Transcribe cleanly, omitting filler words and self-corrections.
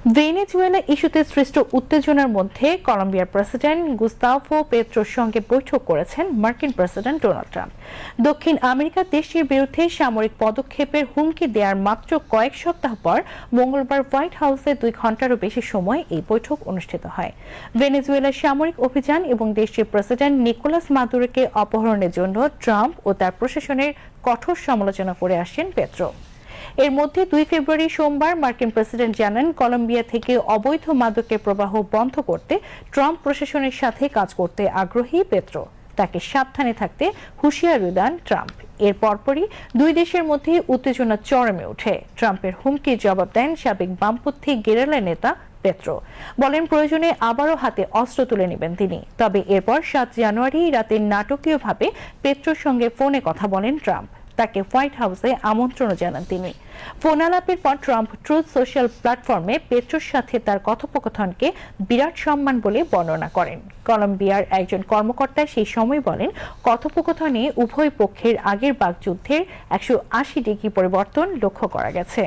Venezuela ইস্যুতে সৃষ্ট উত্তেজনার মধ্যে কলম্বিয়ার প্রেসিডেন্ট গুস্তাভো পেত্রোর সঙ্গে বৈঠক করেছেন মার্কিন প্রেসিডেন্ট ডোনাল্ড ট্রাম্প। দক্ষিণ আমেরিকার দেশটির বিরুদ্ধে সামরিক পদক্ষেপের হুমকি দেওয়ার মাত্র কয়েক সপ্তাহ পর মঙ্গলবার হোয়াইট হাউসে 2 ঘণ্টারও বেশি সময় এই বৈঠক অনুষ্ঠিত হয়। ভেনেজুয়েলার সামরিক অভিযান এবং দেশটির প্রেসিডেন্ট নিকোলাস মাদুরোকে অপহরণের জন্য ট্রাম্প ও তার প্রশাসনের কঠোর সমালোচনা করে আসছেন পেত্রো। এর মধ্যে 2 ফেব্রুয়ারি সোমবার মার্কিন প্রেসিডেন্ট জানান, কলম্বিয়া থেকে অবৈধ মাদকের প্রবাহ বন্ধ করতে ট্রাম্প প্রশাসনের সাথে কাজ করতে আগ্রহী পেত্রো। তাকে সাবধানে থাকতে হুঁশিয়ারি দেন ট্রাম্প। এর পরপরই 2 দেশের মধ্যে উত্তেজনা চরমে ওঠে। ট্রাম্পের হুমকির জবাব দেন সাবেক বামপন্থী গেরিলা নেতা পেত্রো। বলেন প্রয়োজনে আবারও হাতে অস্ত্র তুলে নেবেন তিনি। তবে এরপর 7 জানুয়ারি রাতে নাটকীয়ভাবে পেত্রোর সঙ্গে ফোনে কথা বলেন ট্রাম্প। তাকে হোয়াইট হাউসে আমন্ত্রণ জানান তিনি। ফোন আলাপের পর ট্রাম্প ট্রুথ সোশ্যাল প্ল্যাটফর্মে পেত্রোর সাথে তার কথোপকথনকে বিরাট সম্মান বলে বর্ণনা করেন। কলম্বিয়ার একজন কর্মকর্তা সেই সময় বলেন, কথোপকথনে উভয় পক্ষের আগের বাকযুদ্ধের 180 ডিগ্রি পরিবর্তন লক্ষ্য করা গেছে।